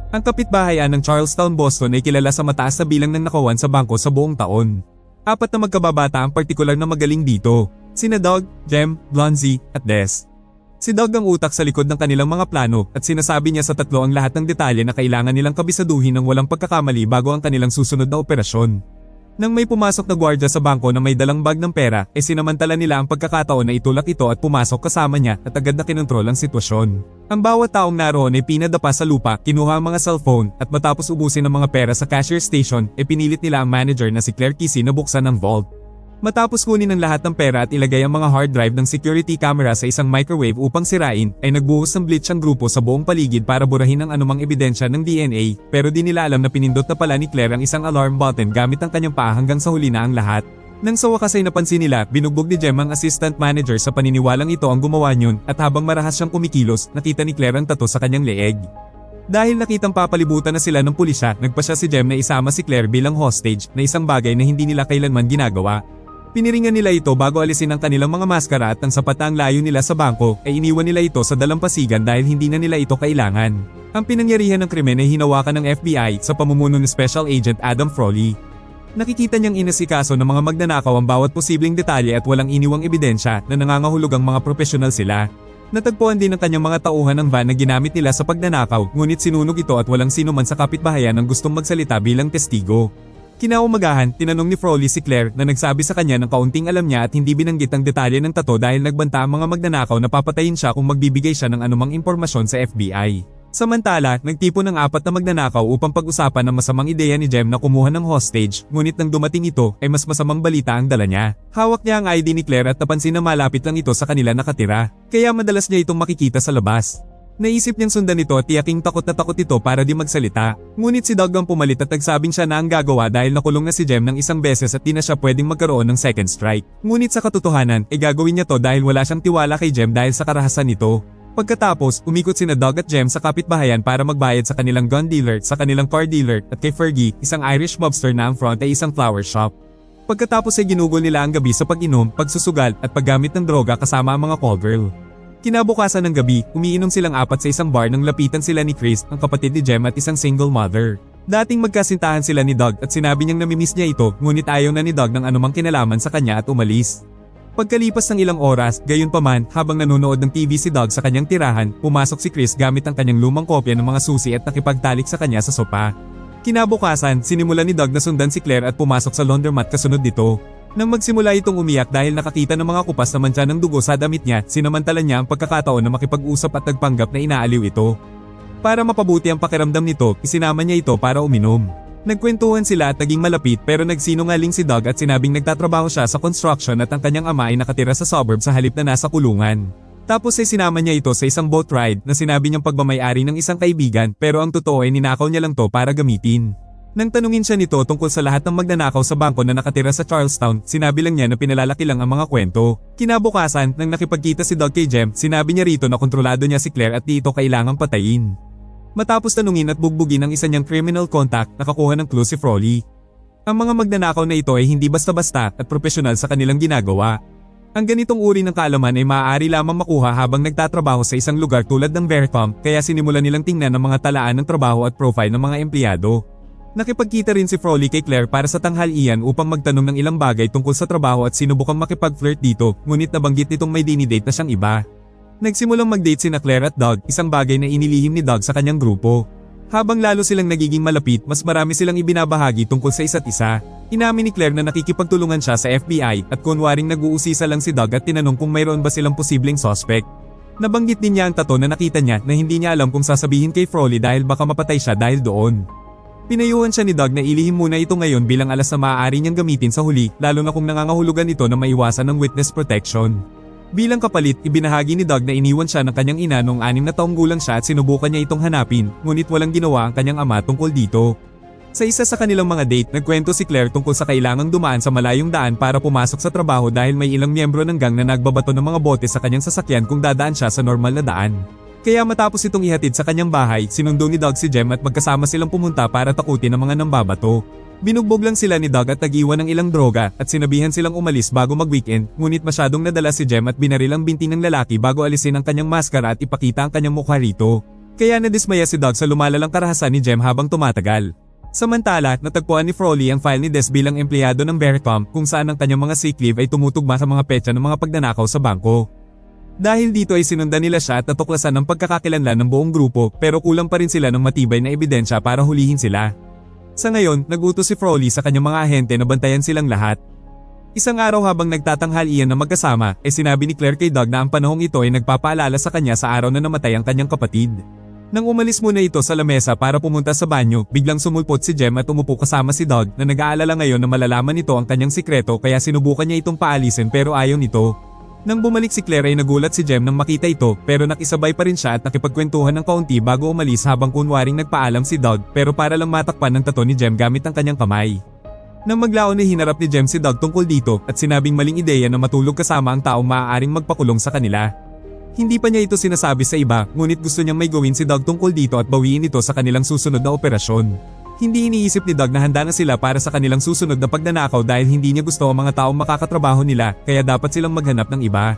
Ang kapitbahayan ng Charlestown, Boston ay kilala sa mataas na bilang ng nakawan sa bangko sa buong taon. 4 na magkababata ang partikular na magaling dito, sina Doug, Jem, Blonsey, at Des. Si Doug ang utak sa likod ng kanilang mga plano at sinasabi niya sa tatlo ang lahat ng detalye na kailangan nilang kabisaduhin ng walang pagkakamali bago ang kanilang susunod na operasyon. Nang may pumasok na gwardya sa bangko na may dalang bag ng pera, sinamantala nila ang pagkakataon na itulak ito at pumasok kasama niya at agad na kinontrol ang sitwasyon. Ang bawat taong naroon ay pinadapa sa lupa, kinuha ang mga cellphone at matapos ubusin ang mga pera sa cashier station, pinilit nila ang manager na si Claire Kisi na buksan ang vault. Matapos kunin ang lahat ng pera at ilagay ang mga hard drive ng security camera sa isang microwave upang sirain, ay nagbuhos ng bleach ang grupo sa buong paligid para burahin ang anumang ebidensya ng DNA, pero di nila alam na pinindot na pala ni Claire ang isang alarm button gamit ang kanyang paa hanggang sa huli na ang lahat. Nang sa wakas ay napansin nila, binugbog ni Jem ang assistant manager sa paniniwalang ito ang gumawa niyon at habang marahas siyang kumikilos, nakita ni Claire ang tattoo sa kanyang leeg. Dahil nakitang papalibutan na sila ng pulisya, nagpasya si Jem na isama si Claire bilang hostage na isang bagay na hindi nila kailanman ginagawa. Piniringan nila ito bago alisin ang kanilang mga maskara at ang sapat na ang layo nila sa bangko ay iniwan nila ito sa dalampasigan dahil hindi na nila ito kailangan. Ang pinangyarihan ng krimen ay hinawakan ng FBI sa pamumuno ni Special Agent Adam Frawley. Nakikita niyang inasikaso ng mga magnanakaw ang bawat posibleng detalye at walang iniwang ebidensya na nangangahulog ang mga profesional sila. Natagpuan din ng kanyang mga tauhan ng van na ginamit nila sa pagnanakaw, ngunit sinunog ito at walang sino man sa kapitbahayan ang gustong magsalita bilang testigo. Kinaumagahan, tinanong ni Frawley si Claire na nagsabi sa kanya ng kaunting alam niya at hindi binanggit ang detalye ng tattoo dahil nagbanta ang mga magnanakaw na papatayin siya kung magbibigay siya ng anumang impormasyon sa FBI. Samantala, nagtipon ng 4 na magnanakaw upang pag-usapan ang masamang ideya ni Jem na kumuha ng hostage, ngunit nang dumating ito, ay mas masamang balita ang dala niya. Hawak niya ang ID ni Claire at napansin na malapit lang ito sa kanila nakatira, kaya madalas niya itong makikita sa labas. Naisip niyang sundan ito at tiyaking takot na takot ito para di magsalita. Ngunit si Doug ang pumalit at nagsabing siya na ang gagawa dahil nakulong na si Jem ng isang beses at di na siya pwedeng magkaroon ng second strike. Ngunit sa katotohanan, gagawin niya to dahil wala siyang tiwala kay Jem dahil sa karahasan nito. Pagkatapos, umikot sina Doug at Jem sa kapitbahayan para magbayad sa kanilang gun dealer, sa kanilang car dealer, at kay Fergie, isang Irish mobster na ang front ay isang flower shop. Pagkatapos ay ginugol nila ang gabi sa pag-inom, pagsusugal, at paggamit ng droga kasama ang mga call girl. Kinabukasan ng gabi, umiinom silang 4 sa isang bar nang lapitan sila ni Chris, ang kapatid ni Jem at isang single mother. Dating magkasintahan sila ni Doug at sinabi niyang namimiss niya ito, ngunit ayaw na ni Doug ng anumang kinalaman sa kanya at umalis. Pagkalipas ng ilang oras, gayunpaman, habang nanonood ng TV si Doug sa kanyang tirahan, pumasok si Chris gamit ang kanyang lumang kopya ng mga susi at nakipagtalik sa kanya sa sopa. Kinabukasan, sinimulan ni Doug na sundan si Claire at pumasok sa laundromat kasunod nito. Nang magsimula itong umiyak dahil nakakita ng mga kupas na mantsa ng dugo sa damit niya, sinamantala niya ang pagkakataon na makipag-usap at nagpanggap na inaaliw ito. Para mapabuti ang pakiramdam nito, isinama niya ito para uminom. Nagkwentuhan sila at naging malapit pero nagsinungaling si Doug at sinabing nagtatrabaho siya sa construction at ang kanyang ama ay nakatira sa suburb sa halip na nasa kulungan. Tapos ay sinama niya ito sa isang boat ride na sinabi niyang pagmamayari ng isang kaibigan pero ang totoo ay ninakaw niya lang to para gamitin. Nang tanungin siya nito tungkol sa lahat ng magnanakaw sa bangko na nakatira sa Charlestown, sinabi lang niya na pinalalaki lang ang mga kwento. Kinabukasan, nang nakipagkita si Doug kay Jem, sinabi niya rito na kontrolado niya si Claire at di ito kailangang patayin. Matapos tanungin at bugbugin ang isa niyang criminal contact, nakakuha ng clue si Frawley. Ang mga magnanakaw na ito ay hindi basta-basta at profesional sa kanilang ginagawa. Ang ganitong uri ng kaalaman ay maaari lamang makuha habang nagtatrabaho sa isang lugar tulad ng Vericom, kaya sinimulan nilang tingnan ang mga talaan ng trabaho at profile ng mga empleyado. Nakipagkita rin si Frawley kay Claire para sa tanghalian upang magtanong ng ilang bagay tungkol sa trabaho at sinubukang makipag-flirt dito, ngunit nabanggit nitong may dinidate na siyang iba. Nagsimulang mag-date sina Claire at Doug, isang bagay na inilihim ni Doug sa kanyang grupo. Habang lalo silang nagiging malapit, mas marami silang ibinabahagi tungkol sa isa't isa. Inamin ni Claire na nakikipagtulungan siya sa FBI at kunwaring nag-uusisa lang si Doug at tinanong kung mayroon ba silang posibleng suspect. Nabanggit din niya ang tattoo na nakita niya na hindi niya alam kung sasabihin kay Frawley dahil baka mapatay siya dahil doon. Pinayuhan siya ni Doug na ilihim muna ito ngayon bilang alas na maaari niyang gamitin sa huli, lalo na kung nangangahulugan ito na maiwasan ng witness protection. Bilang kapalit, ibinahagi ni Doug na iniwan siya ng kanyang ina noong 6 na taong gulang siya at sinubukan niya itong hanapin, ngunit walang ginawa ang kanyang ama tungkol dito. Sa isa sa kanilang mga date, nagkwento si Claire tungkol sa kailangang dumaan sa malayong daan para pumasok sa trabaho dahil may ilang miyembro ng gang na nagbabato ng mga bote sa kanyang sasakyan kung dadaan siya sa normal na daan. Kaya matapos itong ihatid sa kanyang bahay, sinundo ni Doug si Jem at magkasama silang pumunta para takutin ang mga nambabato. Binugbog lang sila ni Doug at nag-iwan ng ilang droga at sinabihan silang umalis bago mag-weekend, ngunit masyadong nadala si Jem at binaril ang binti ng lalaki bago alisin ang kanyang maskara at ipakita ang kanyang mukha rito. Kaya nadismaya si Doug sa lumalalang karahasan ni Jem habang tumatagal. Samantala, natagpuan ni Frolie ang file ni Des bilang empleyado ng Vericom kung saan ang kanyang mga sick leave ay tumutugma sa mga petsa ng mga pagnanakaw sa bangko. Dahil dito ay sinundan nila siya at natuklasan ng pagkakakilanlan ng buong grupo pero kulang pa rin sila ng matibay na ebidensya para hulihin sila. Sa ngayon, nagutos si Frolie sa kanyang mga ahente na bantayan silang lahat. Isang araw habang nagtatanghalian na magkasama, sinabi ni Claire kay Doug na ang panahong ito ay nagpapaalala sa kanya sa araw na namatay ang kanyang kapatid. Nang umalis muna ito sa lamesa para pumunta sa banyo, biglang sumulpot si Jem at umupo kasama si Doug na nag-aalala ngayon na malalaman nito ang kanyang sikreto kaya sinubukan niya itong paalisin pero ayaw nito. Nang bumalik si Claire ay nagulat si Jem nang makita ito pero nakisabay pa rin siya at nakipagkwentuhan ng kaunti bago umalis habang kunwaring nagpaalam si Doug pero para lang matakpan ng tato ni Jem gamit ang kanyang kamay. Nang maglaon ay hinarap ni Jem si Doug tungkol dito at sinabing maling ideya na matulog kasama ang taong maaaring magpakulong sa kanila. Hindi pa niya ito sinasabi sa iba ngunit gusto niyang may gawin si Doug tungkol dito at bawiin ito sa kanilang susunod na operasyon. Hindi iniisip ni Doug na handa na sila para sa kanilang susunod na pagnanakaw dahil hindi niya gusto ang mga taong makakatrabaho nila kaya dapat silang maghanap ng iba.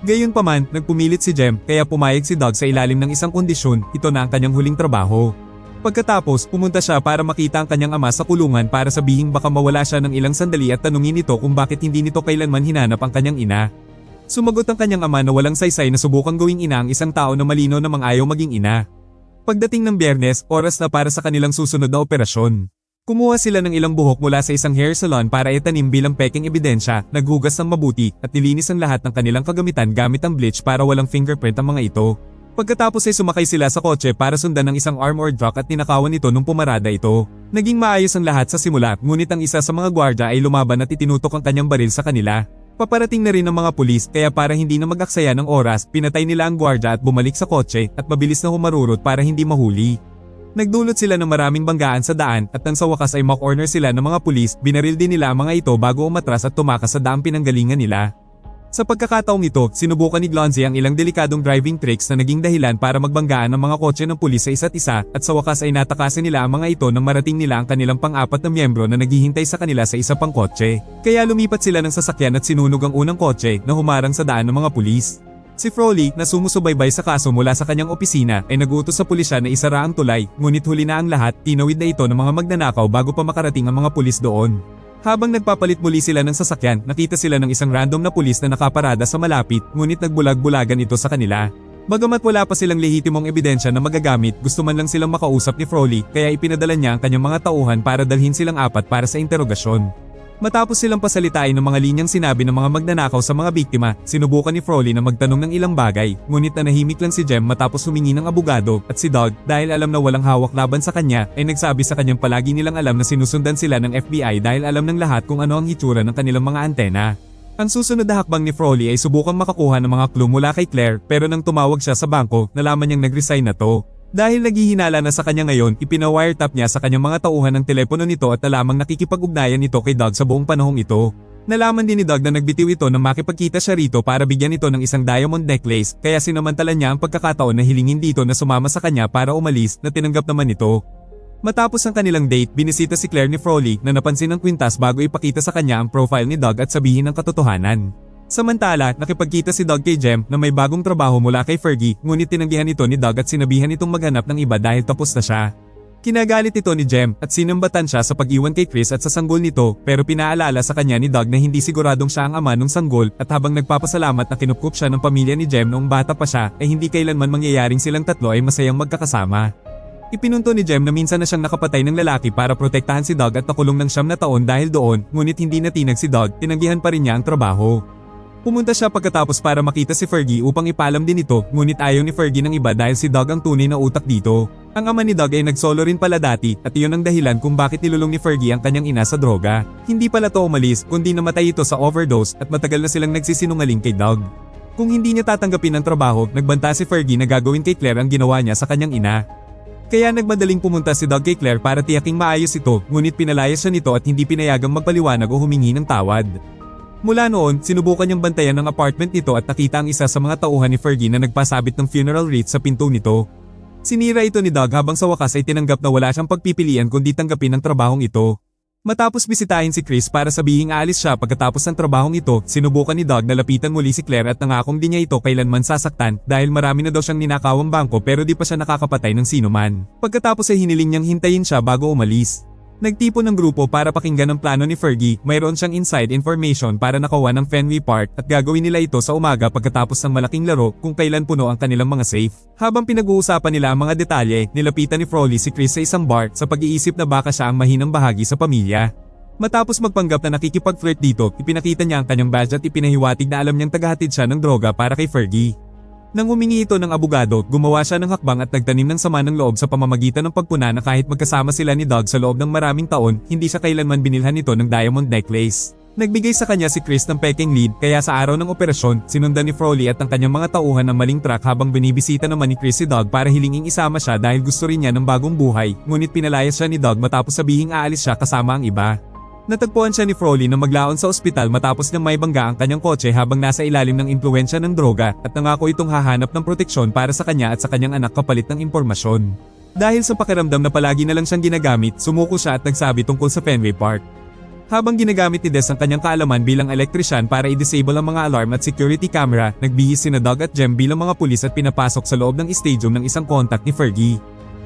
Gayunpaman, nagpumilit si Jem kaya pumayag si Doug sa ilalim ng isang kondisyon, ito na ang kanyang huling trabaho. Pagkatapos, pumunta siya para makita ang kanyang ama sa kulungan para sabihing baka mawala siya ng ilang sandali at tanungin ito kung bakit hindi nito kailanman hinanap ang kanyang ina. Sumagot ang kanyang ama na walang saysay na subukang gawing ina ang isang tao na malino namang ayaw maging ina. Pagdating ng Biyernes, oras na para sa kanilang susunod na operasyon. Kumuha sila ng ilang buhok mula sa isang hair salon para itanim bilang peking ebidensya, naghugas ng mabuti at nilinis ang lahat ng kanilang kagamitan gamit ang bleach para walang fingerprint ang mga ito. Pagkatapos ay sumakay sila sa kotse para sundan ng isang armored truck at ninakawan ito nung pumarada ito. Naging maayos ang lahat sa simula ngunit ang isa sa mga gwardya ay lumaban at itinutok ang kanyang baril sa kanila. Paparating na rin ng mga pulis kaya para hindi na mag-aksaya ng oras, pinatay nila ang gwardya at bumalik sa kotse at mabilis na humarurot para hindi mahuli. Nagdulot sila ng maraming banggaan sa daan at nang sa wakas ay mock-corner sila ng mga pulis, binaril din nila ang mga ito bago umatras at tumakas sa daang pinanggalingan nila. Sa pagkakataong ito, sinubukan ni Glonzy ang ilang delikadong driving tricks na naging dahilan para magbanggaan ng mga kotse ng pulis sa isa't isa at sa wakas ay natakasan nila ang mga ito nang marating nila ang kanilang pang-apat na miyembro na naghihintay sa kanila sa isa pang kotse. Kaya lumipat sila ng sasakyan at sinunog ang unang kotse na humarang sa daan ng mga pulis. Si Frolie, na sumusubaybay sa kaso mula sa kanyang opisina, ay nagutos sa pulisya na isara ang tulay, ngunit huli na ang lahat, tinawid na ito ng mga magnanakaw bago pa makarating ang mga pulis doon. Habang nagpapalit muli sila ng sasakyan, nakita sila ng isang random na pulis na nakaparada sa malapit, ngunit nagbulag-bulagan ito sa kanila. Bagamat wala pa silang lehitimong ebidensya na magagamit, gusto man lang silang makausap ni Frolie, kaya ipinadala niya ang kanyang mga tauhan para dalhin silang apat para sa interogasyon. Matapos silang pasalitain ng mga linyang sinabi ng mga magnanakaw sa mga biktima, sinubukan ni Frolie na magtanong ng ilang bagay, ngunit nanahimik lang si Jem matapos humingi ng abogado at si Doug, dahil alam na walang hawak laban sa kanya, ay nagsabi sa kanyang palagi nilang alam na sinusundan sila ng FBI dahil alam ng lahat kung ano ang hitsura ng kanilang mga antena. Ang susunod na hakbang ni Frolie ay subukang makakuha ng mga clue mula kay Claire pero nang tumawag siya sa bangko, nalaman niyang nag-resign na to. Dahil naghihinala na sa kanya ngayon, ipina-wiretap niya sa kanyang mga tauhan ng telepono nito at alamang nakikipag-ugnayan nito kay Doug sa buong panahong ito. Nalaman din ni Doug na nagbitiw ito na makipagkita siya rito para bigyan ito ng isang diamond necklace kaya sinamantala niya ang pagkakataon na hilingin dito na sumama sa kanya para umalis na tinanggap naman ito. Matapos ang kanilang date, binisita si Claire ni Frolie na napansin ng kwintas bago ipakita sa kanya ang profile ni Doug at sabihin ang katotohanan. Samantala, nakipagkita si Doug kay Jem na may bagong trabaho mula kay Fergie ngunit tinanggihan ito ni Doug at sinabihan itong maghanap ng iba dahil tapos na siya. Kinagalit ito ni Jem at sinambatan siya sa pag-iwan kay Chris at sa sanggol nito pero pinaalala sa kanya ni Doug na hindi siguradong siya ang ama ng sanggol at habang nagpapasalamat na kinupkup siya ng pamilya ni Jem noong bata pa siya ay hindi kailanman mangyayaring silang tatlo ay masayang magkakasama. Ipinunto ni Jem na minsan na siyang nakapatay ng lalaki para protektahan si Doug at nakulong ng 9 na taon dahil doon ngunit hindi natinag si Doug, tinanggihan pa rin niya ang trabaho. Pumunta siya pagkatapos para makita si Fergie upang ipaalam din ito ngunit ayaw ni Fergie ng iba dahil si Doug ang tunay na utak dito. Ang ama ni Doug ay nagsolo rin pala dati at iyon ang dahilan kung bakit nilulong ni Fergie ang kanyang ina sa droga. Hindi pala to umalis kundi namatay ito sa overdose at matagal na silang nagsisinungaling kay Doug. Kung hindi niya tatanggapin ang trabaho, nagbanta si Fergie na gagawin kay Claire ang ginawa niya sa kanyang ina. Kaya nagmadaling pumunta si Doug kay Claire para tiyaking maayos ito ngunit pinalayas siya nito at hindi pinayagang magpaliwanag o humingi ng tawad. Mula noon, sinubukan niyang bantayan ang apartment nito at nakita ang isa sa mga tauhan ni Fergie na nagpasabit ng funeral wreath sa pinto nito. Sinira ito ni Doug habang sa wakas ay tinanggap na wala siyang pagpipilian kundi tanggapin ang trabahong ito. Matapos bisitahin si Chris para sabihing aalis siya pagkatapos ng trabahong ito, sinubukan ni Doug na lapitan muli si Claire at nangakong di niya ito kailanman sasaktan dahil marami na daw siyang ninakawang bangko pero di pa siya nakakapatay ng sinuman. Pagkatapos ay hiniling niyang hintayin siya bago umalis. Nagtipon ng grupo para pakinggan ang plano ni Fergie, mayroon siyang inside information para nakuha ng Fenway Park at gagawin nila ito sa umaga pagkatapos ng malaking laro kung kailan puno ang kanilang mga safe. Habang pinag-uusapan nila ang mga detalye, nilapitan ni Frawley si Chris sa isang bar sa pag-iisip na baka siya ang mahinang bahagi sa pamilya. Matapos magpanggap na nakikipag-flirt dito, ipinakita niya ang kanyang badge at ipinahiwatig na alam niyang tagahatid siya ng droga para kay Fergie. Nang humingi ito ng abogado, gumawa siya ng hakbang at nagtanim ng sama ng loob sa pamamagitan ng pagpuna na kahit magkasama sila ni Doug sa loob ng maraming taon, hindi siya kailanman binilhan nito ng diamond necklace. Nagbigay sa kanya si Chris ng peking lead kaya sa araw ng operasyon, sinundan ni Frawley at ang kanyang mga tauhan ng maling truck habang binibisita naman ni Chris si Doug para hilinging isama siya dahil gusto rin niya ng bagong buhay, ngunit pinalayas siya ni Doug matapos sabihing aalis siya kasama ang iba. Natagpuan siya ni Frawley na maglaon sa ospital matapos niyang may bangga ang kanyang kotse habang nasa ilalim ng impluwensya ng droga at nangako itong hahanap ng proteksyon para sa kanya at sa kanyang anak kapalit ng impormasyon. Dahil sa pakiramdam na palagi na lang siyang ginagamit, sumuko siya at nagsabi tungkol sa Fenway Park. Habang ginagamit ni Des ang kanyang kaalaman bilang elektrisyan para i-disable ang mga alarm at security camera, nagbihis sina Doug at Jem bilang mga pulis at pinapasok sa loob ng stadium ng isang contact ni Fergie.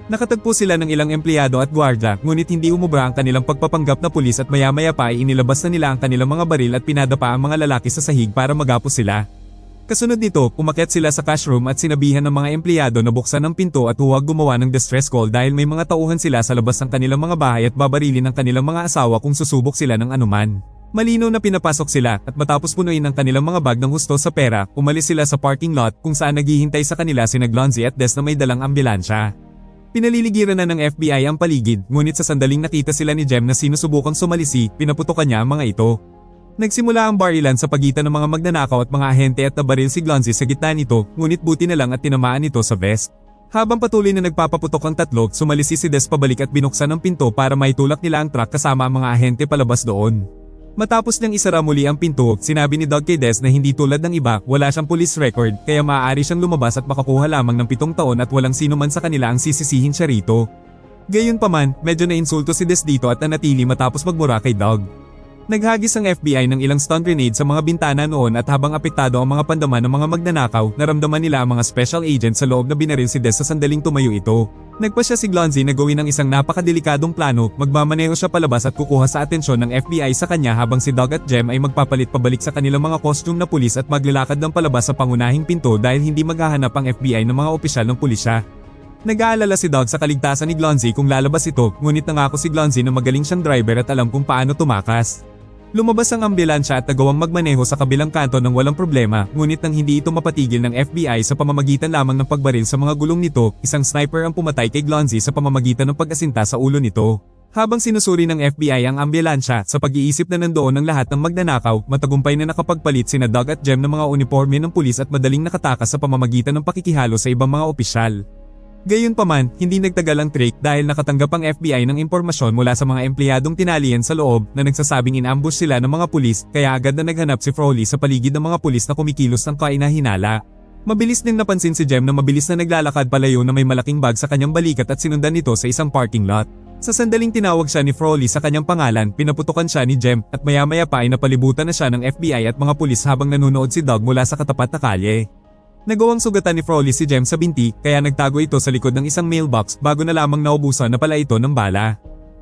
Nakatagpo sila ng ilang empleyado at gwardya ngunit hindi umubra ang kanilang pagpapanggap na pulis at maya-maya pa ay inilabas na nila ang kanilang mga baril at pinadapa ang mga lalaki sa sahig para magapos sila. Kasunod nito, umakyat sila sa cash room at sinabihan ng mga empleyado na buksan ang pinto at huwag gumawa ng distress call dahil may mga tauhan sila sa labas ng kanilang mga bahay at babarilin ang kanilang mga asawa kung susubok sila ng anuman. Malinaw na pinapasok sila at matapos punuin ang kanilang mga bag ng husto sa pera, umalis sila sa parking lot kung saan naghihintay sa kanila sina Glonzy at Des na may dalang ambulansya. Pinaliligiran na ng FBI ang paligid, ngunit sa sandaling nakita sila ni Jem na sinusubukang sumalisi, pinaputokan niya ang mga ito. Nagsimula ang barilan sa pagitan ng mga magnanakaw at mga ahente at nabaril si Glonzy sa gitna nito, ngunit buti na lang at tinamaan ito sa vest. Habang patuloy na nagpapaputok ang tatlo, sumalisi si Des pabalik at binuksan ang pinto para maitulak nila ang truck kasama ang mga ahente palabas doon. Matapos niyang isara muli ang pinto, sinabi ni Doug kay Des na hindi tulad ng iba, wala siyang police record, kaya maaari siyang lumabas at makakuha lamang ng 7 taon at walang sino man sa kanila ang sisisihin siya rito. Gayunpaman, medyo nainsulto si Des dito at nanatili matapos magmura kay Doug. Naghagis ang FBI ng ilang stun grenade sa mga bintana noon at habang apektado ang mga pandaman ng mga magnanakaw, naramdaman nila ang mga special agent sa loob na binaril si Des sa sandaling tumayo ito. Nagpasya si Glonzy na gawin ang isang napakadelikadong plano, magmamaneho siya palabas at kukuha sa atensyon ng FBI sa kanya habang si Doug at Jem ay magpapalit pabalik sa kanilang mga costume na pulis at maglalakad ng palabas sa pangunahing pinto dahil hindi maghahanap ang FBI ng mga opisyal ng pulisya. Nag-aalala si Doug sa kaligtasan ni Glonzy kung lalabas ito, ngunit nangako si Glonzy na magaling siyang driver at alam kung paano tumakas. Lumabas ang ambulansya at nagawang magmaneho sa kabilang kanto ng walang problema, ngunit nang hindi ito mapatigil ng FBI sa pamamagitan lamang ng pagbaril sa mga gulong nito, isang sniper ang pumatay kay Glonzy sa pamamagitan ng pag-asinta sa ulo nito. Habang sinusuri ng FBI ang ambulansya, sa pag-iisip na nandoon ang lahat ng magnanakaw, matagumpay na nakapagpalit sina Doug at Jem ng mga uniforme ng pulis at madaling nakatakas sa pamamagitan ng pakikihalo sa ibang mga opisyal. Gayunpaman, hindi nagtagal ang trick dahil nakatanggap ang FBI ng impormasyon mula sa mga empleyadong tinalian sa loob na nagsasabing in-ambush sila ng mga pulis kaya agad na naghanap si Frawley sa paligid ng mga pulis na kumikilos ng kainahinala. Mabilis ding napansin si Jem na mabilis na naglalakad palayo na may malaking bag sa kanyang balikat at sinundan nito sa isang parking lot. Sa sandaling tinawag siya ni Frawley sa kanyang pangalan, pinaputukan siya ni Jem at maya-maya pa ay napalibutan na siya ng FBI at mga pulis habang nanonood si Doug mula sa katapat na kalye. Nagawang sugatan ni Frawley si Jem sa binti kaya nagtago ito sa likod ng isang mailbox bago na lamang naubusan na pala ito ng bala.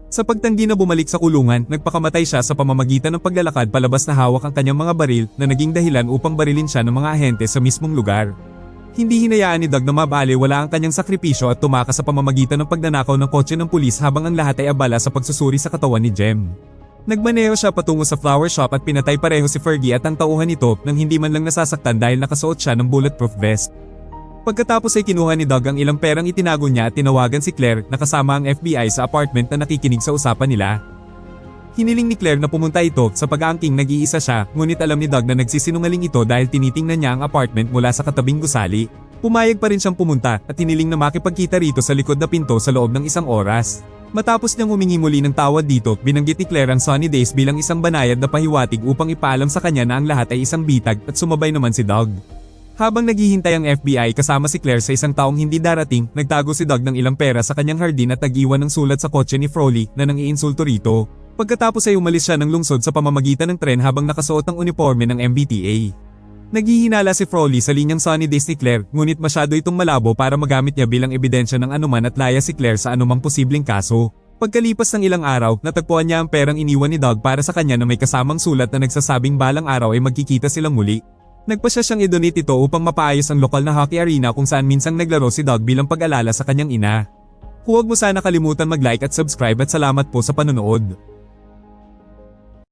Sa pagtanggi na bumalik sa kulungan, nagpakamatay siya sa pamamagitan ng paglalakad palabas na hawak ang kanyang mga baril na naging dahilan upang barilin siya ng mga ahente sa mismong lugar. Hindi hinayaan ni Doug na mabaliwala ang kanyang sakripisyo at tumakas sa pamamagitan ng pagnanakaw ng kotse ng pulis habang ang lahat ay abala sa pagsusuri sa katawan ni Jem. Nagmaneho siya patungo sa flower shop at pinatay pareho si Fergie at ang tauhan nito nang hindi man lang nasasaktan dahil nakasuot siya ng bulletproof vest. Pagkatapos ay kinuha ni Doug ang ilang perang itinago niya at tinawagan si Claire na kasama ang FBI sa apartment na nakikinig sa usapan nila. Hiniling ni Claire na pumunta ito sa pag-aangking nag-iisa siya, ngunit alam ni Doug na nagsisinungaling ito dahil tinitingnan niya ang apartment mula sa katabing gusali. Pumayag pa rin siyang pumunta at hiniling na makipagkita rito sa likod na pinto sa loob ng 1 oras. Matapos niyang humingi muli ng tawad dito, binanggit ni Claire ang Sunny Days bilang isang banayad na pahiwatig upang ipaalam sa kanya na ang lahat ay isang bitag at sumabay naman si Doug. Habang naghihintay ang FBI kasama si Claire sa isang taong hindi darating, nagtago si Doug ng ilang pera sa kanyang hardin at nag-iwan ng sulat sa kotse ni Frawley na nang-iinsulto rito. Pagkatapos ay umalis siya ng lungsod sa pamamagitan ng tren habang nakasuot ang uniforme ng MBTA. Naghihinala si Froley sa linyang Sunny Days ni Claire, ngunit masyado itong malabo para magamit niya bilang ebidensya ng anuman at laya si Claire sa anumang posibleng kaso. Pagkalipas ng ilang araw, natagpuan niya ang perang iniwan ni Doug para sa kanya na may kasamang sulat na nagsasabing balang araw ay magkikita silang muli. Nagpasya siyang i-donate ito upang mapaayos ang lokal na hockey arena kung saan minsang naglaro si Doug bilang pag-alala sa kanyang ina. Huwag mo sana kalimutan mag-like at subscribe at salamat po sa panonood.